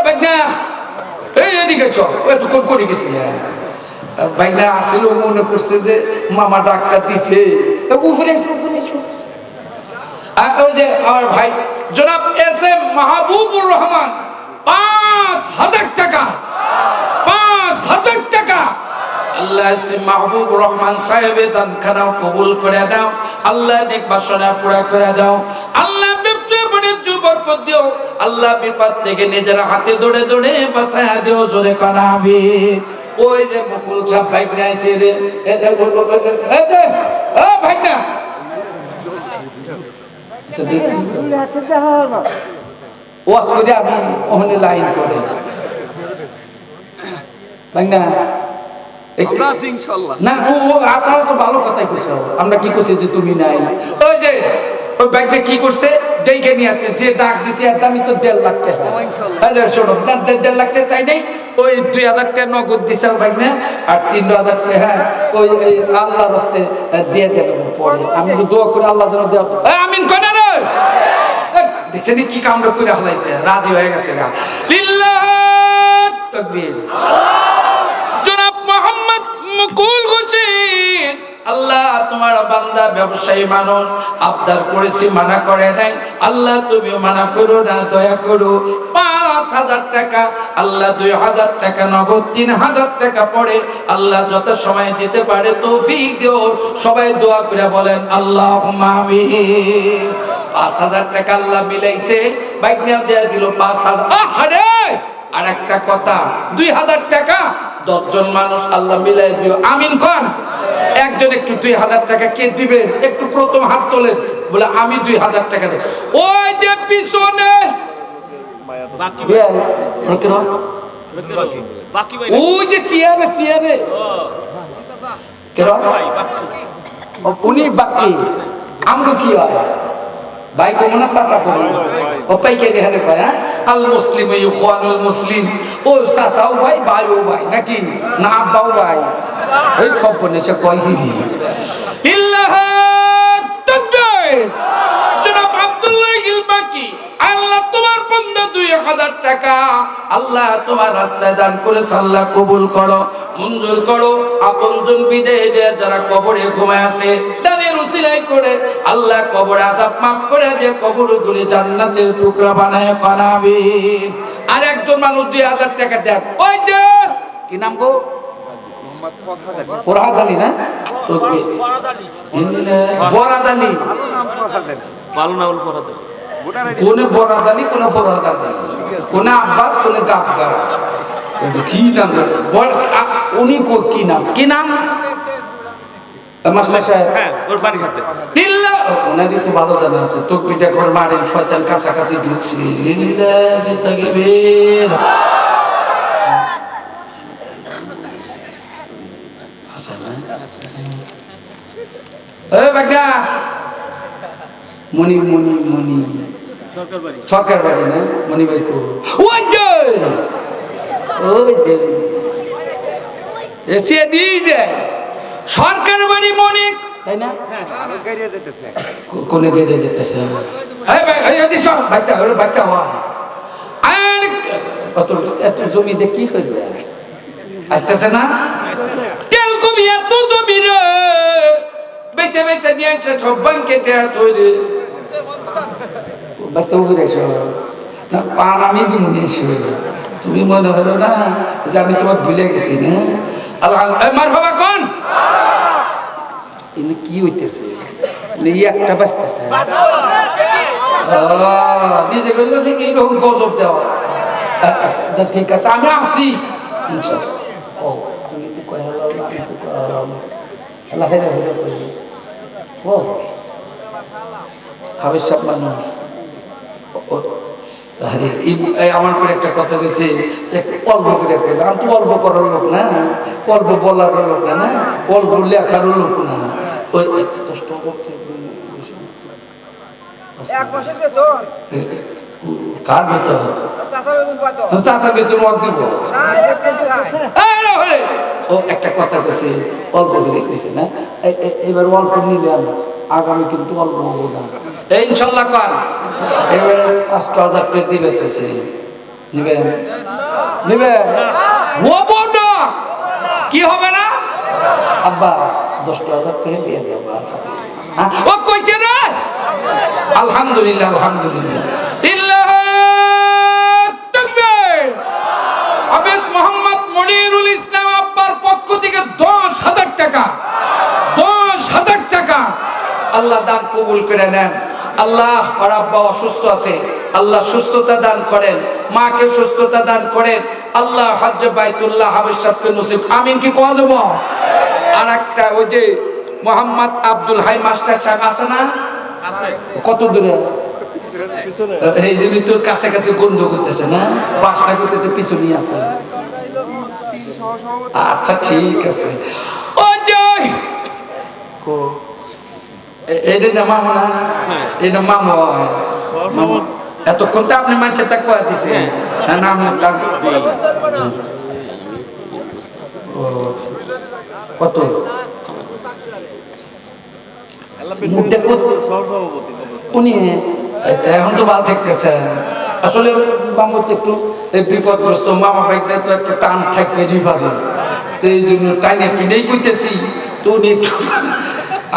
বাইনা এই এদিকে চল, এতক্ষণ করে গেছিলে বাইনা আসলে মনে করছে যে মামা ডাক্তার দিছে উপরে এসো, উপরে এসো। ওই যে আমার ভাই জনাব এস এম মাহবুবুর রহমান ৫,০০০ টাকা, ৫,০০০ টাকা। আল্লাহ মাহবুবুর রহমান সাহেবের দানখানা কবুল করে দাও, আল্লাহ নেক বাসনা পুরা করে দাও, আল্লাহ ব্যবসা বাণিজ্য বরকত দিও, আল্লাহ বিপদ থেকে নিজের হাতে দৌড়ে দৌড়ে বাঁচায়া দিও, জোরে করাবে। ওই যে মুকুল সাহেব বাইক নিয়ে আসে রে, ভাই না ওয়াজ করে আমি ওখানে লাইন করে না না ও আচ্ছা তো ভালো কথাই কইছ। আমরা কি করছি যে তুমি নাই, ওই যে ওই ব্যাগটা কি করছে দেখে নিয়ে আসছে, যে ডাক দিছে এর দামই তো ১.৫ লাখ টাকা। শোনো না, ১.৫ লাখ টাকা চাই নাই, ওই ২,০০০ টাকা নগদ দিছে ভাই না, আর ৩,০০০ টাকা হ্যাঁ ওই আল্লাহর রাস্তে দিয়ে দেব পরে। আমি তো দোয়া করে আল্লাহ যেন দেওয়া। আমিন কই না রে, দেখছেন কি কামড় করে হালাইছে, রাজি হয়ে গেছে গা। লিল্লাহ তাকবীর। জনাব মোহাম্মদ মুকুল হোসেন, আল্লাহ তোমার বান্দা ব্যবসায়ী মানুষ, আবদার করেছি মানা করে নাই, আল্লাহ তুমি মানা করো না, দয়া করো। ৫,০০০ টাকা, আল্লাহ ২,০০০ টাকা নগদ, ৩,০০০ টাকা পড়ে, আল্লাহ যত সময় দিতে পারে তৌফিক দিও। সবাই দোয়া করে বলেন আল্লাহুম্মা আমিন। ৫,০০০ টাকা আল্লাহ মিলাইছে, বাইক নিয়ে দেয়া দিল ৫,০০০। আরে আর একটা কথা, ২,০০০ টাকা ১০ জন মানুষ আল্লাহ মিলাই দিও, আমিন খান। একজন একটু ২,০০০ টাকা কে দিবেন, একটু প্রথম হাত তোলেন, বলে আমি ২,০০০ টাকা দেব। ওই যে পিছনে ওই যে চেয়ারে চেয়ারে উনি বাকি আমগো কি হয় ভাই কমো না চাচা কমো ও পাইকারি হারে ভাই। হ্যাঁ আল মুসলিম ইখওয়ানুল মুসলিম, ও চাচাও ভাই ভাইও ভাই নাকি না আব্বাও ভাই, এই সব বলেছে কয় দিবি ইল্লাহ তাকবীর। জনাব আব্দুল্লাহ ইল বাকি, আল্লাহ তোমার বান্দা ২,০০০ টাকা আল্লাহ তোমার রাস্তায় দান করেছে, আল্লাহ কবুল করো, মঞ্জুর করো। আপনজন বিদায় দিয়ে যারা কবরে ঘুমায় আছে, দানের উসিলাই করে আল্লাহ কবরে আযাব মাফ করে দিয়ে কবরগুলি জান্নাতের টুকরা বানায় করাবেন। আর একজন মানুষ ২,০০০ টাকা দেন, ওই যে কি নাম গো, ফরহাদ আলী না তো বরাদ আলী, কোনে বরাদ আলী, কোনে ফরহাদ আলী, কোনে আব্বাস, কোনে গাবগাস, কি নাম উনি কি নাম, কি নাম মাস্টার সাহেব? হ্যাঁ ওর বাড়ি হাতে লিল্লাহ, ওনার একটু ভালো জানা আছে। তকবীরটা করে মারেন, শয়তান কাছাকাছি ঢুকছে। লিল্লাহি তাকবীর। এই বাগা মনি মনি মনি সরকার বাড়ি না মনি ভাই কো ওই যে ওই যে এসে দিয়ে সরকার বাড়ি মনি তাই না, কোনে গেড়ে যেতেছে। এই ভাই এই দিছ বাচ্চা হলো, বাচ্চা হয় আর কত এত জমি দিয়ে কি করবে, আসতেছে না তেল কবি এত জমি রে বেচে বেচে নিয়ে সব ব্যাংকে দেয়া তৈরি বাস্তব হয়েছ না, পান আমি দিব নিয়েছি, তুমি মনে হলো না যে আমি তোমার ভুলে গেছি না। আল্লাহ মার বাবা কোন এনে কি হইতেছে, একটা বাঁচতেছে নিজে করলে এইরকম গজব দেওয়া। আচ্ছা ঠিক আছে আমি আসি, তুমি তো কয় হলো আমি তো কয় হলো আল্লাহ হেরে হেরে কইলি ও হাবিজ সাহেব মানুষ। আমার করে একটা কথা গেছে, একটু অল্প করে আমি তো অল্প করার লোক না, অল্প বলার লোক না, না অল্প লেখারও লোক না। ওই 10 টাকা কার বেতন, চাচা বেতন ওয়াক দিব। ও একটা কথা গেছে অল্প করে গেছে না, এবার অল্প নিলাম, আগামী কিন্তু অল্প হবো না ইনশাল্লাহ। কার এবারে ৫,০০০ টাকা দিবে শেষে নিবেন নিবেন হবো না কি হবে না আব্বা 10,000 টাকা দিয়ে দেবো ও কইছে রে আলহামদুলিল্লাহ আলহামদুলিল্লাহ হাফেজ মোহাম্মদ মনিরুল ইসলাম আব্বার পক্ষ থেকে 10,000 টাকা 10,000 টাকা আল্লাহ দান কবুল করে নেন আল্লাহ আর আব্বা অসুস্থ আছে আল্লাহ সুস্থতা দান করেন মাকে সুস্থতা দান করেন আল্লাহ হজ্জ বাইতুল্লাহ হাফেজ সাহেবকে নসিব আমিন কি কোয়া যাব আর একটা ওই যে মোহাম্মদ আব্দুল হাই মাস্টার সাহেব আছে না কত দূরে এই যে তোর কাছাকাছি গন্ধ করতেছে না বাসনা করতেছে পিছনে আছে আচ্ছা ঠিক আছে ও জয় এটা না মামু না এটা মামু এতক্ষণ তো আপনি মানুষের তা কয়া দিছে নাম কত উনি এখন তো ভালো থাকতেছে আসলে মামু তো একটু বিপদগ্রস্ত মামা ভাইটা তো একটা টান থাকবে রিভারে তো এই জন্য টাইনে পিনেই করতেছি তো উনি একটু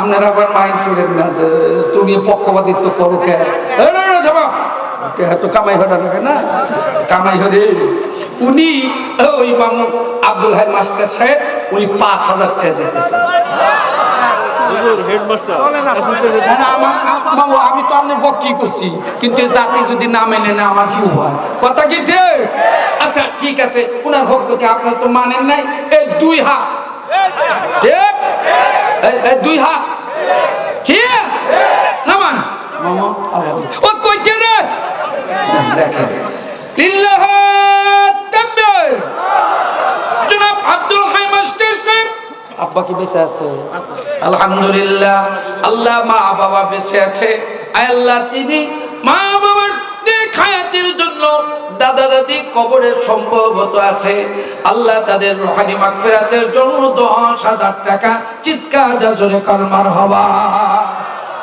আপনারা আবার মাইন্ড করেন না যে তুমি পক্ষপাতিত্ব করো কে তো কামাই হয়ে না কামাই হরে উনি ওই মামু আব্দুল হাই মাস্টার সাহেব উনি 5,000 টাকা দিতেছেন আমি তো আপনার পক্ষে করছি কিন্তু জাতি যদি না মেনে না আমার কি হয় কথা কি ঠিক আচ্ছা ঠিক আছে উনার পক্ষে আপনার তো মানেন নাই এই 2 হাত ঠিক এই 2 হাত ঠিক নামান মামা ও কইছে রে দেখেন লিল্লাহ তাকবীর জনাব আব্দুল হাই মাস্টার সাহেব আব্বা কি বেঁচে আছে আলহামদুলিল্লাহ আল্লাহ মা বাবা বেঁচে আছে আল্লাহ তিনি মা বাবার খায়াতের জন্য দাদা দাদি কবরে সম্ভবত আছে আল্লাহ তাদের রুহানি মাগফিরাতের জন্য 10,000 টাকা চিৎকার জোরে কালমার হবা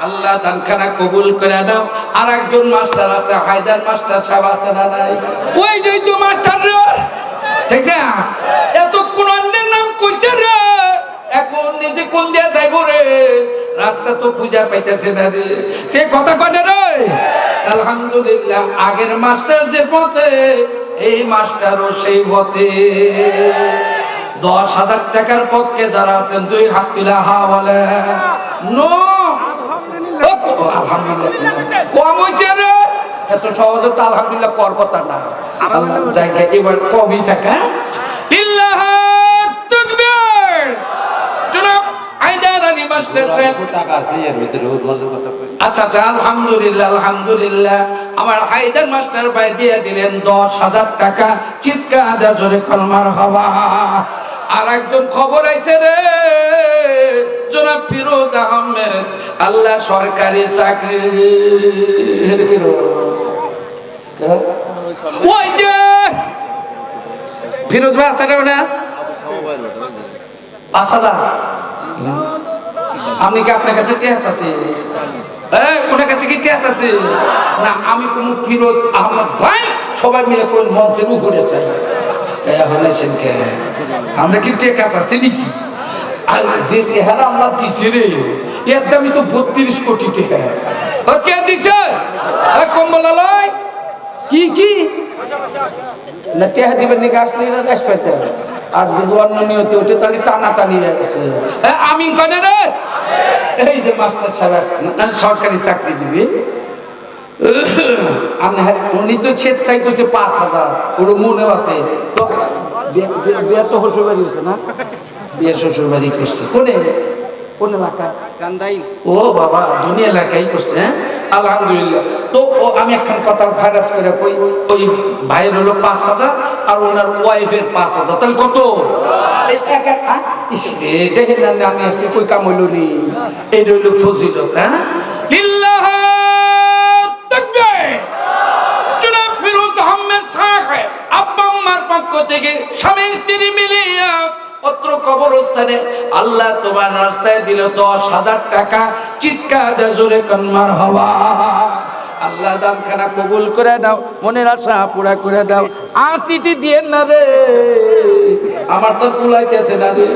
আল্লাহ দানখানা কবুল করে নাও আর একজন মাস্টার আছে হায়দার মাস্টার সাহেব আছে না নাই ওই যে তো মাস্টার রে ঠিক না এত কোন অন্যের নাম কইছে রে এখন নিজে কোন দিয়া যাইব রে রাস্তা তো খুঁজে পাইতেছে না রে কে কথা কয় রে আলহামদুলিল্লাহ আগের মাস্টার যে পথে এই মাস্টারও সেই পথে 10,000 টাকার পক্ষে যারা আছেন 2 হাত তুলে হা বলে নো আলহামদুলিল্লাহ কম হইছে রে এত সহজে তো আলহামদুলিল্লাহ কর কথা না আল্লাহ জায়গা এবার কমই থাকা বিল্লাহ তাকবীর জনাব হায়দার আলী মাস্টার সাহেব টাকা আছে এর ভিতরে ওর কথা কই আচ্ছা আচ্ছা আলহামদুলিল্লাহ আলহামদুলিল্লাহ আমার হায়দার মাস্টার ভাই দিয়ে দিলেন 10,000 টাকা চিৎকার জোরে কলমার হওয়া আর একজন খবর আইছে রে জনাব ফিরোজ আহমেদ আল্লাহ সরকারি চাকরি ওই যে ফিরোজ ভাই আছে না 5,000 আপনি কি আপনার কাছে টেস আছে কোন কাছে কি টেস আছে না আমি কোন ফিরোজ আহমদ ভাই সবাই মিলে কোন মঞ্চের উপরে চাই হলেছেন কে আমরা কি টেকাস আছে নাকি আর যে চেহারা আমরা দিছি রে এর দামই তো 32 কোটি টাকা কে দিছে কম্বলালয় কি কি না টেহা দিবেন নাকি আসলে গাছ পাইতে আর যদি অন্য নিয়তে ওঠে তাহলে টানা টানি আছে আমি কনে রে এই যে মাস্টার সাহেব সরকারি চাকরিজীবী উনি তো স্বেচ্ছাই করছে 5,000 ওর মনেও আছে তো বিয়ে তো শ্বশুর বাড়ি হয়েছে না বিয়ে শ্বশুর বাড়ি করছে কোন এলাকা কান্দাই ও বাবা দুনিয়া এলাকায় করছে আলহামদুলিল্লাহ তো ও আমি এখন কথা ভাইরাস করে কই ওই ভাইয়ের হলো 5,000 আর ওনার ওয়াইফের 5,000 তাহলে কত এই এক দেখেন না আমি আসলে কই কাম হইল নি এই হইল ফজিলত হ্যাঁ লিল্লাহ তাকবীর জনাব ফিরোজ আহমেদ সাহেব আব্বা আম্মার পক্ষ থেকে স্বামী স্ত্রী মিলিয়া পত্র কবরস্থানে আল্লাহ তোমার রাস্তায় দিল 10,000 টাকা চিৎকার জোরে কন্মার হওয়া আল্লাহ দানখানা কবুল করে দাও, মনের আশা পুরা করে দাও। আর চিঠি দিয়েন না রে, আমার তো কুলাইতেছে না রে।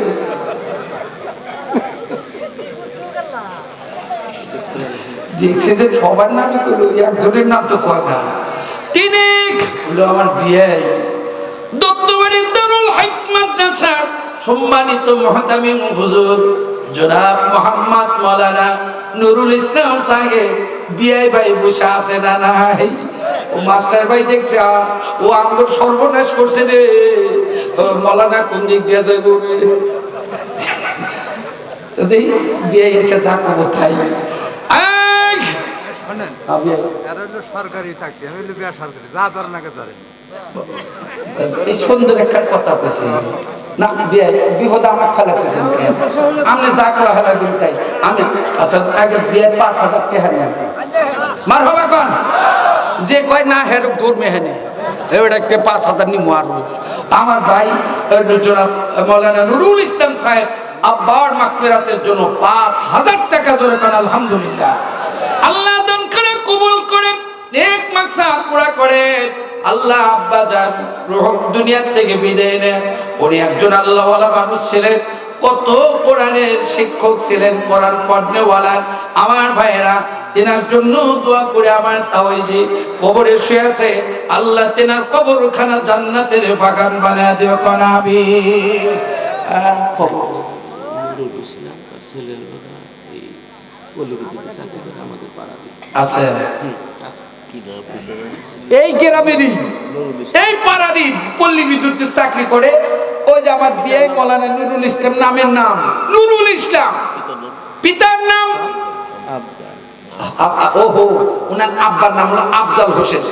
দেখছে যে সবার নামই করলো, একজনের নাম তো কয় না। তিনি হলো আমার বিয়ে দত্তবাড়ির দারুল হাইফ মাদ্রাসা সম্মানিত মুহতামিম হুজুর জনাব মোহাম্মদ মাওলানা নুরুল ইসলাম সাহেব বিআই ভাই বসে আছে না নাই? ও মাস্টার ভাই দেখছে ও আমার সর্বনাশ করছে রে, মাওলানা কোন দিক দিয়ে যাইব রে। তো দেখি বিআই এসে যাকো কোথায় সরকারি চাকরি, আমি বেসরকারি, যা ধর নাকি ধরে। এই সুন্দর একটা কথা কইছি না, বিপদ আমার ফেলাতেছেন কেন? আপনি যা করে হেলাবেন তাই আমি। আচ্ছা আগে বিয়ে 5,000 টাকা নেন, মার হবে কোন যে কয় না হের গরমে হেনে এবারে 5,000 নি মারবো। আমার ভাই জনাব মাওলানা নুরুল ইসলাম সাহেব আব্বার মাগফিরাতের জন্য 5,000 টাকা জোরে কোন আলহামদুলিল্লাহ। আল্লাহ দান করে কবুল করে নেক মাকসাদ পুরা করে। আল্লাহ আব্বা জান দুনিয়ার থেকে বিদায় নেন। উনি একজন আল্লাহওয়ালা মানুষ ছিলেন, কত কোরআনের শিক্ষক ছিলেন, কোরআন পড়নেওয়ালা। আমার ভাইয়েরা তেনার জন্য দোয়া করে আমার তাওয়াইজি কবরে শুয়ে আছে, আল্লাহ তেনার কবরখানা জান্নাতের বাগান বানায় দিও কোন আমিন। খবর আছে এই গ্রামেরই, এই পাড়ারই পল্লী বিদ্যুতের চাকরি করে। ওই যে আমার বিয়ে মাওলানা নুরুল ইসলাম নামের নাম নুরুল ইসলাম, পিতার নাম ওহো ওনার আব্বার নাম হলো আফজাল হোসেন।